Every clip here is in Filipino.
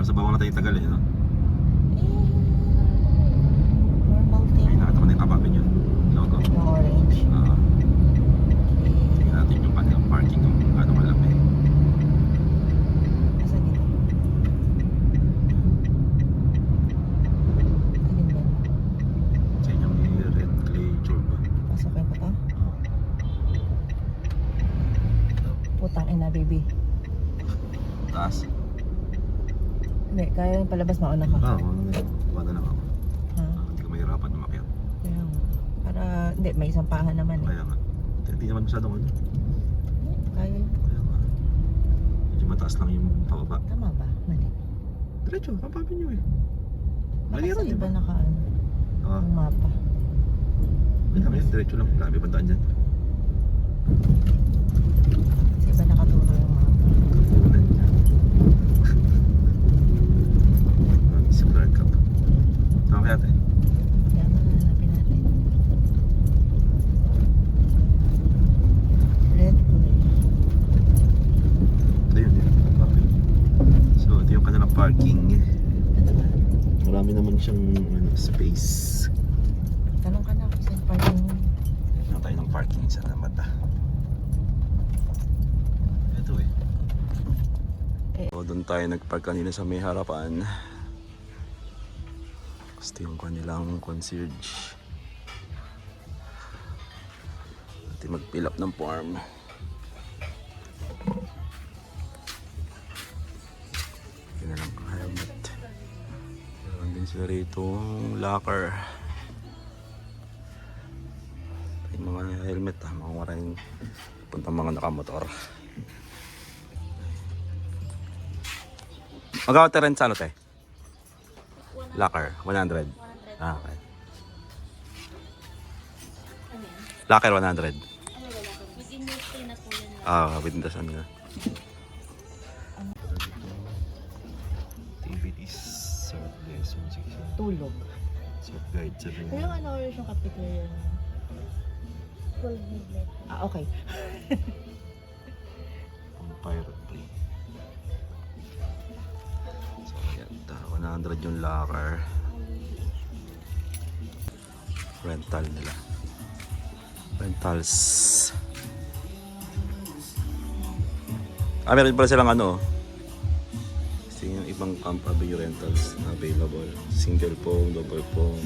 Pero sa bawang na tayo tagal eh, no? Normal thing. Ay, nakita ko na yung kapapin yun. Logo. Yung orange. Tingnan natin yung kanilang parking kung ano kalapit. Asan dito? Alin ba? Sa inyong red clay churba. Pasokin ko to? Putang ina, baby. Taas. Hindi, kaya yung palabas mauna ka. Wala lang ako. Ha? Hindi ko mahirapan umakyat. Kaya nga. Para, hindi, may isang pahan naman eh. Kaya nga. Hindi naman masyadong ano. Kaya yun. Kaya nga. Medyo mataas lang yung pababa. Tama ba? Mali. Diretso, kapapin nyo eh. Mali Baka rin, sa di iba ba? nakaano. Ah, Ang mapa. wait lang yun, diretso lang. Grabe bandaan dyan. Sa iba nakaturo yung mapa. Kapunan dyan. Sa Clark Cup. Tama kaya tayo? Kaya hanapin natin. Red Bull. Ito yun, yun. Okay. So, ito yung kanilang parking. Ano ba? Marami naman siyang space. Tanong ka na kung saan parking mo. Ito tayo ng parking sa mata. Ito eh. So, doon tayo nagpark kanina sa may harapan. Gusto yung kanilang concierge. At mag-fill up ng form. Yun na lang ang helmet. Meron din sila rito locker. Yung mga helmet mga maraming puntang mga nakamotor. Mag-outer rin sa ano tayo? Locker, 100. Ah, okay. Locker 100. Within your stay na po yan. Ah, within the sun nga. Activities, surf lesson, Tulog. surf guide, 7. Pero ano oras yung cafeteria niya? 12 midnight. Ah, okay. Ang pirate play. So, yan. 100 yung locker. Rental nila. Rentals. Ah, meron pala silang ano. Kasi yung ibang Camp Avenue rentals na available. Single foam, double foam,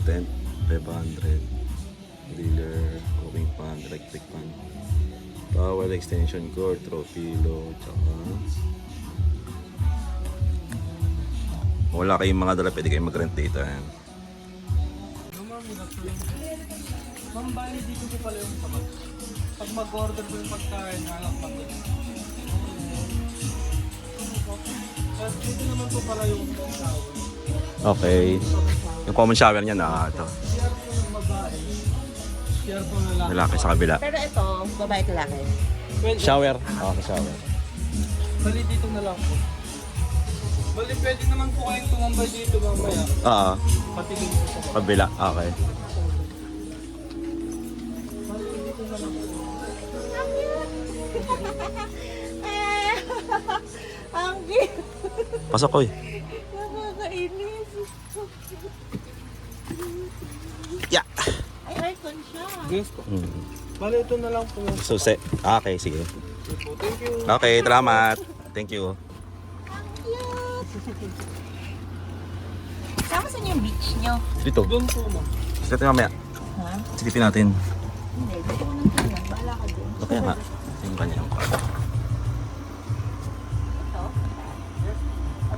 tent, 500. Dealer, cooking pan, electric pan, towel, extension cord, throw pillow, tsaka kung wala kayong mga dala, pwede kayong mag-rent dito. Ayan. Ma'am, bali dito po pala yung sabat. Pag mag-order po yung pagkain, halak mag dito naman po pala yung shower. Okay. Yung common shower niya na ito. CR po ng babae. CR po ng lalaki. Lalaki sa kabila. Pero ito, babae lalaki. Pwede. Shower. Okay, shower. Bali dito na lang po. Bali pwede naman po kayong tumambay dito mamaya. Oo. Patingin po sa baba. Kabila. Okay. Ang cute! Pasok ko eh. Nakakainis. Yeah. Ay, aircon siya. Yes po. Hmm. Bali ito na lang po. So, okay, sige. Thank you. Okay, salamat. Thank you. Sama sa yung beach nyo. Dito. Doon po ma'am. Sige mamaya. Ha? Silipin natin. Hindi, dito ko nang tingnan. Bahala ka dun. Okay nga. Yung kanyang car.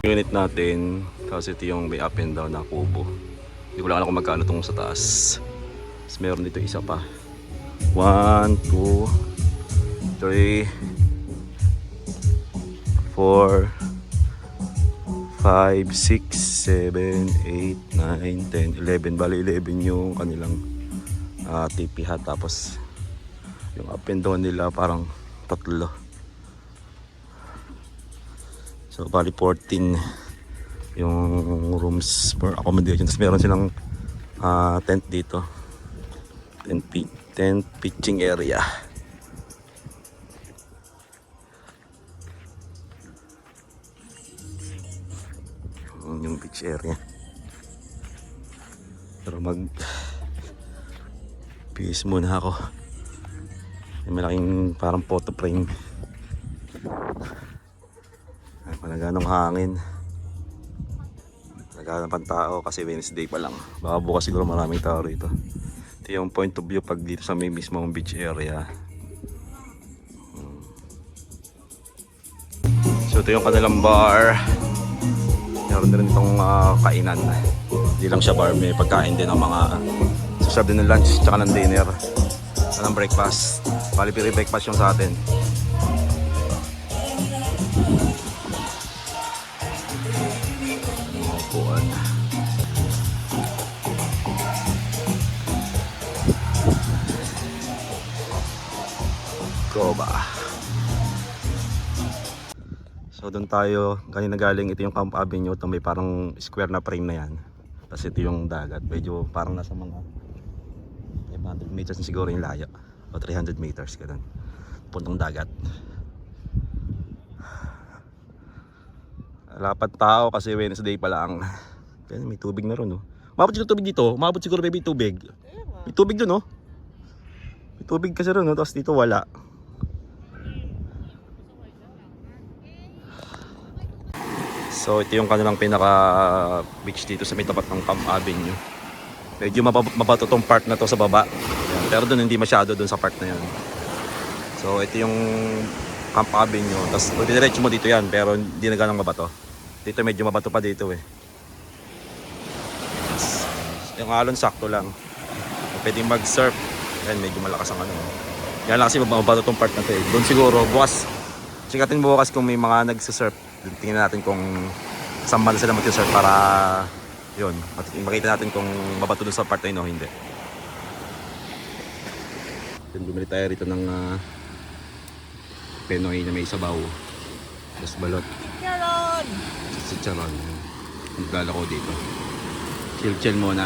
Unit natin, kasi ito yung may up and down na kubo. Hindi ko lang alam kung magkano itong sa taas. Tapos meron dito isa pa. 1, 2, 3, 4, 5, 6, 7, 8, 9, 10, 11. Bali 11 yung kanilang tipihan. Tapos yung up and down nila parang tatlo. So bali 14 yung rooms for accommodation. Tapos meron silang tent dito. Tent pitching area. Yung beach area. Pero peace muna ako. May malaking parang photo frame. Ay, panaganong hangin. Naghanap ang tao kasi Wednesday pa lang. Baka bukas siguro maraming tao rito. Ito yung point of view pag dito sa may mismong beach area. So ito yung kanilang bar. Meron din itong kainan. Hindi lang siya bar, may pagkain din ng mga serve din ng lunch tsaka ng dinner. Ng breakfast. Bali breakfast yung sa atin. Upuan. Go ba? So doon tayo, kanina galing, ito yung Camp Avenue, ito may parang square na frame na yan. Tapos ito yung dagat, medyo parang nasa mga 500 meters na siguro yung layo. O 300 meters, ganun. Puntong dagat. Lapat tao kasi Wednesday pa lang. Kaya may tubig na ron, no? Umabot siguro tubig dito, umabot siguro may tubig. May tubig doon, no? May tubig kasi ron, no? Tapos dito wala. So ito yung kanilang pinaka beach dito sa may tapat ng Camp Avenue. Medyo mabato tong part na to sa baba. Yan. Pero doon hindi masyado doon sa part na yan. So ito yung Camp Avenue. Tapos diretso mo dito yan pero hindi na ganang mabato. Dito medyo mabato pa dito eh. Yung alon sakto lang. Pwedeng mag-surf. Yan medyo malakas ang ano. Yan lang kasi mabato tong part na to eh. Doon siguro bukas. Sikatin mo bukas kung may mga nagsisurf. Tingnan natin kung saan ba sila mag-surf para yun, makita natin kung mabato doon sa part na yun o hindi. Then bumili tayo rito ng Penoy na may sabaw. Tapos balot. Charon! Si Charon. Maglalako dito. Chill muna.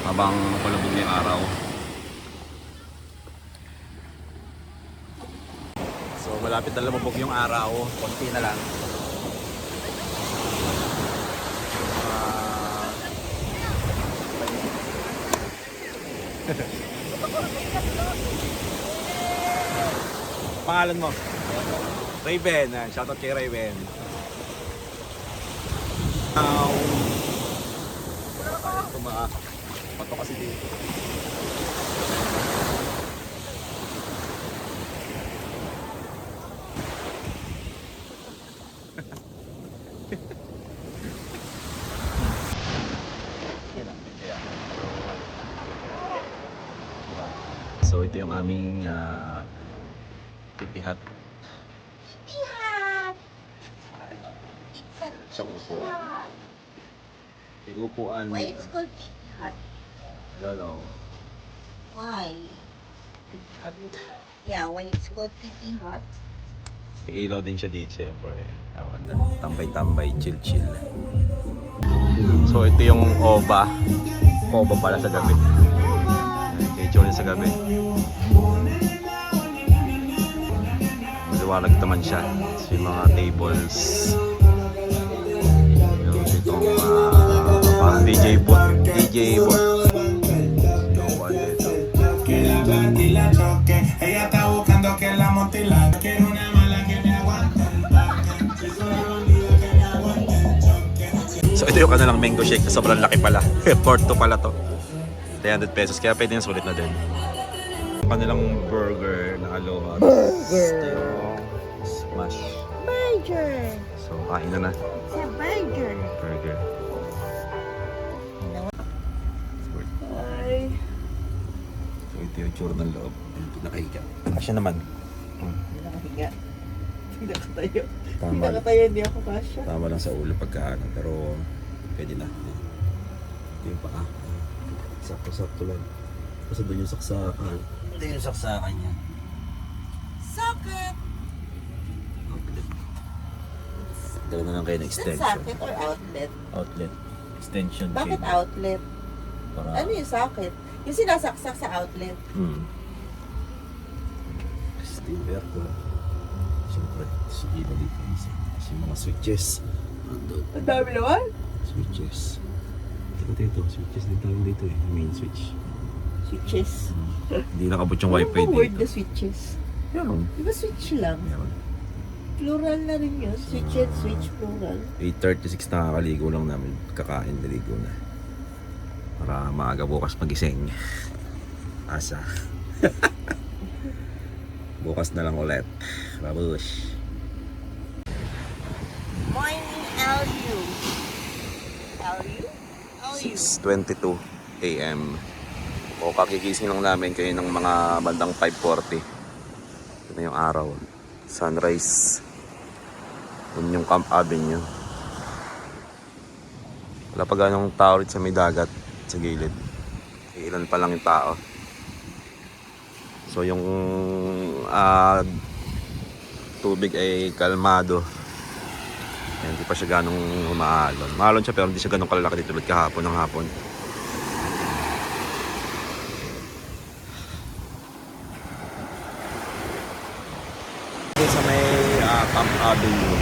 Habang palabog na yung araw. So malapit na lumabog yung araw. Konti na lang. Pangalan mo? Raven. Shoutout kay Raven. Pato kasi dito. So ito yung aming titihat. Sa upo. Yung upuan. Why it's called hut? Hello. Why? Yeah, when it's called Titi Hut. Ilaw din siya dito siyempre. Tambay-tambay, chill. So ito yung Oba. Oba pala sa gabi. Itsura sa gabi. Maliwanag naman siya. So yung mga tables. Yung itong parang DJ booth. Yung one dito. Ella está buscando que la monte y la quiero una mala que me aguante el tanque. Si soy bandida que me aguante el choque. So ito yung kanilang mango shake. Sobrang laki pala. Porto pala to. 300 pesos. Kaya pwede yung sulit na din. Yung kanilang burger na aloha. Burger. Smash. Burger. So kain na. It's a burger. Burger. Ay. So ito yung tsura ng loob. Ito nakahiga. Siya naman. Hindi nakahiga. Hindi nakatayo. Hindi Tama. nakatayo, hindi ako kasya. Tama lang sa ulo pagkaano. Pero pwede na. Ito yung paa. Sakto-sakto lang. Kasi doon yung saksakan. Ito yung saksakan niya. Socket. Outlet. Dala na lang kayo ng Is that extension. socket or outlet? Outlet. Extension Bakit cable. outlet? Para... Ano yung socket? Yung sinasaksak sa outlet. Steel aircon. Siyempre, sige na dito. Kasi mga switches. Nandun. Ang dami naman. Switches. Ito, switches din tawag dito eh. Main switch. Switches. Hindi nakabot yung Ano wifi ba word dito. na switches? Meron. Di ba switch lang? Meron. Plural na rin yun. Switch and switch plural. 8:36 nakakaligo lang namin. Kakain, naligo na. Para maaga bukas magising. Asa. Bukas na lang ulit. Babush. Morning LU. LU? LU. 6:22 AM. O kakigising lang namin kayo ng mga bandang 5:40. Ito na yung araw. Sunrise. Yun yung Camp Avenue. Wala pa ganong tao rin sa may dagat sa gilid. Ilan pa lang yung tao. So yung tubig ay kalmado. Hindi pa siya ganong umaalon. Maalon siya pero hindi siya ganong kalalaki dito tulad kahapon ng hapon. Sa may Camp Avenue.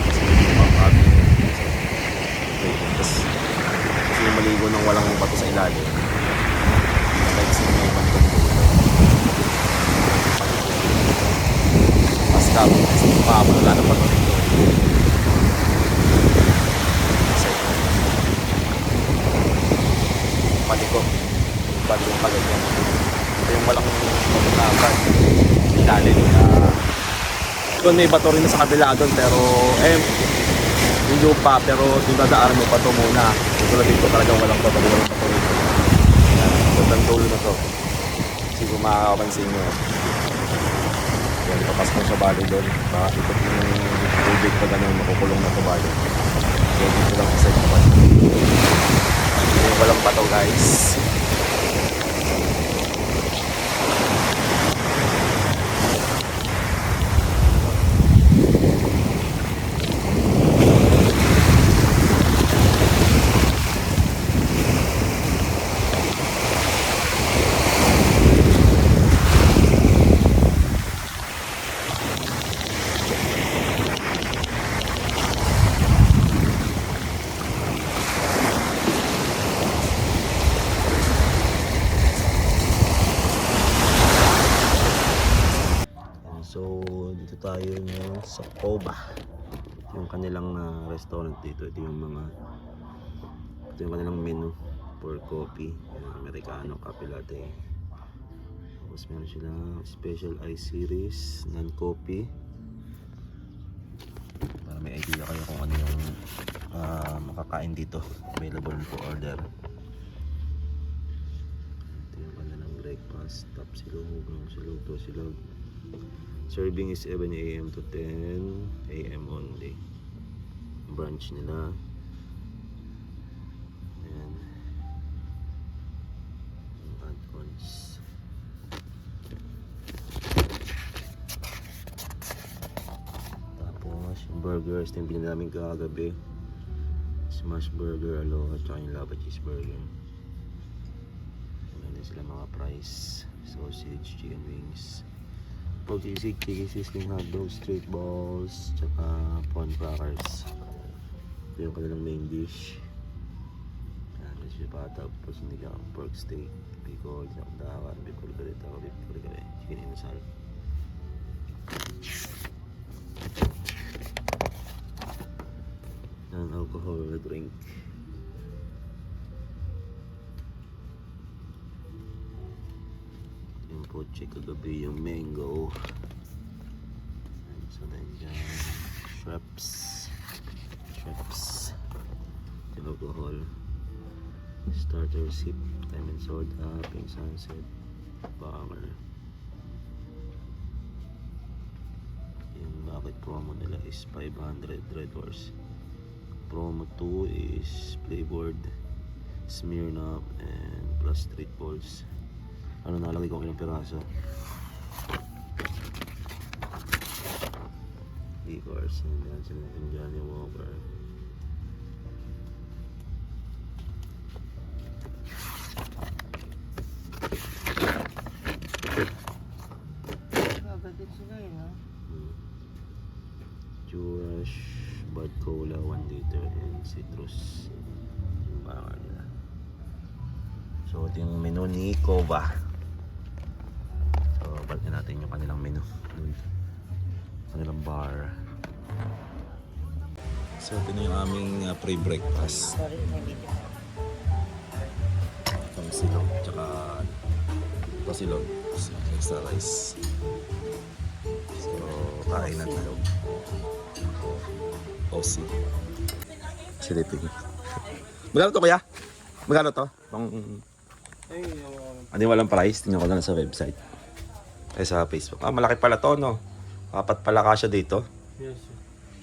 Camp Avenue. Tapos kasi maligo ng walang bato sa ilalim. Like sa may bandang dulo. Mas kami kasi wala na bato dito. Paliko. Paliko pala yan. Ito yung walang pagkakapan. Ilalim na. Doon may bato rin sa kabila doon pero yung lupa pero yung dadaanan mo pa ito muna. Tulad dito talagang walang bato rito. Gandang dulo na to. Kasi kung makakapansin nyo. Yan, papasok mo sa bali doon. Ikot yung tubig pa ganun makukulong na ito bali. So dito lang sa ito bali. Yung walang bato guys. So, dito tayo ngayon sa Coba. Yung kanilang restaurant dito. Ito yung kanilang menu for coffee. Americano, coffee latte. Tapos meron silang special ice series, non-coffee. Para may idea kayo kung ano yung makakain dito. Available for order. Ito yung kanilang breakfast. Top silog, to silog. Serving is 7 AM to 10 AM only. Brunch nila. Ayan. Add-ons. Tapos yung burgers na yung binili namin kagabi. Smash burger, aloha, at yung lava cheeseburger. Ayan din sila mga price. Sausage, chicken wings. Pag-isig, sizzling hotdog, street balls, tsaka prawn crackers. Ito yung kanilang main dish. Ayan, siya pata, tapos hindi ka pork steak, bicol, dawan, bicol garita, bicol garita, chicken inasal. Non-alcohol drink. Yung poche kagabi yung mango. And so nandiyan shrimps, alcohol, starter sip, time and soda, pink sunset, banger. Yung bakit promo nila is 500 red horse. Promo 2 is flavored Smirnoff and plus street balls. Ano nalagay ko ilang piraso? Decors, and then sila ng Johnny Walker. Bagadit sila yun, ha? Jurash Bud Cola 1 liter and citrus. Parang ano na. So, ito yung menu ni Cova. So, balikan natin yung kanilang menu. Doon. Kanilang bar. So, ito na yung aming pre-breakfast. Sorry, may video. Itong silog, tsaka ito silog. Extra rice. So, kain na tayo. OC. Silipin. Magkano to kuya? Magkano to? Ano walang price? Tingnan ko na lang sa website. Ay sa Facebook. Ah, malaki pala to, no? Apat pala kasya dito. Yes, sir.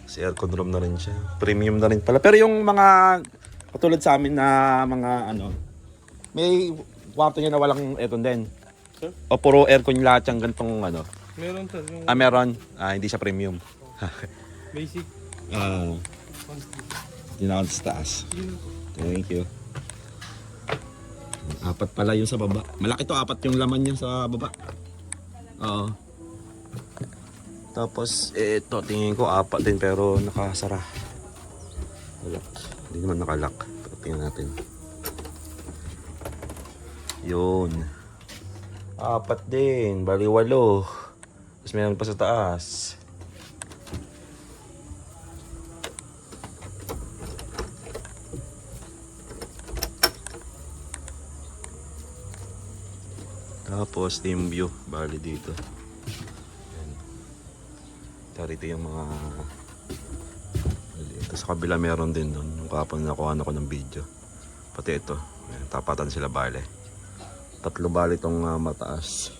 Si aircon room na rin siya. Premium na rin pala. Pero yung mga katulad sa amin na mga ano, may kwarto niya na walang aircon din. Sir? O puro aircon lahat yung ganitong ano. Meron sir, yung Meron. Hindi siya premium. basic. Hindi na ako sa taas. Thank you. Apat pala yung sa baba. Malaki to, apat yung laman niya sa baba. Oo. Tapos, ito, tingin ko apat din pero nakasara. Lock. Hindi naman nakalock. Pero tingnan natin. Yun. Apat din. Bali 8. Tapos meron pa sa taas. Tapos team view, bali dito. Ayan. Tarito yung mga ito sa kabila meron din doon. Yung kapon nakuha ko ng video. Pati ito. Ayan, tapatan sila bali. 3 bali itong mataas.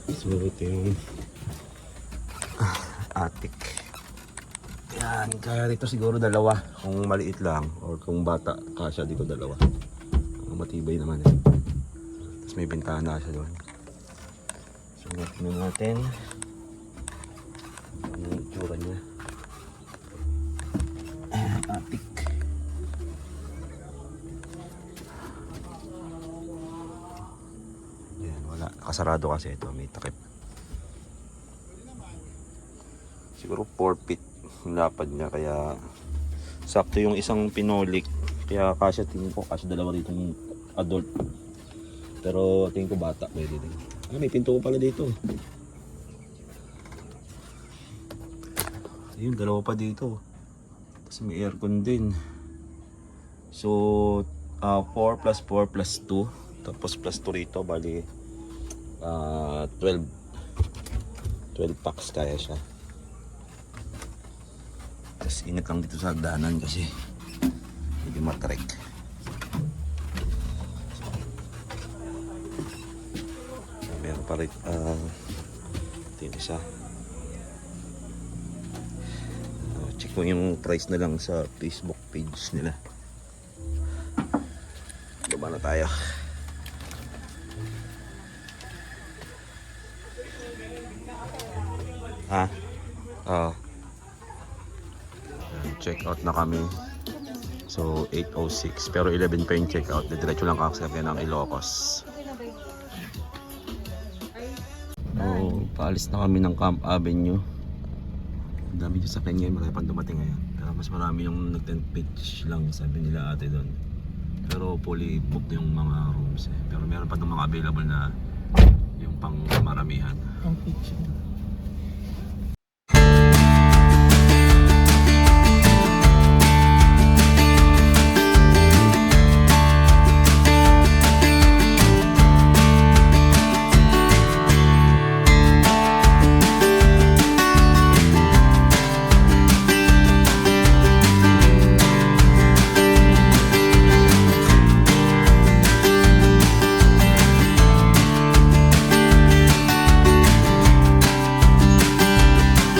So ito yung attic. Yan, kaya rito siguro 2. Kung maliit lang or kung bata kasya dito 2. Matibay naman eh. May bintana siya doon. So, tingnan natin. Ano yung itsura niya. Attic. Yan, wala. Kasarado kasi ito. May takip. Siguro 4 feet yung lapad niya. Kaya sakto yung isang pinolik. Kaya kasya tingin ko. Kasya 2 dito yung adult. Pero tingin ko bata pwede din. May pinto ko pala dito. Ayun, 2 pa dito. Tapos may aircon din. So, 4 plus 4 plus 2. Tapos plus 2 rito, bali 12 packs kaya siya. Tapos ingat lang dito sa hagdanan kasi hindi matrek. Meron pa rin ito yung isa. Check mo yung price na lang sa Facebook page nila. Baba na tayo. Check out na kami. So 8:06 pero 11 pa yung check out. Diretso lang kakasakya ng Ilocos. So, paalis na kami ng Camp Avenue. Ang dami dyan sa kanya, marami pang dumating ngayon. Pero mas marami yung nag-tent pitch lang, sabi nila ate doon. Pero fully booked yung mga rooms eh. Pero meron pa doon mga available na yung pang maramihan. Ang picture.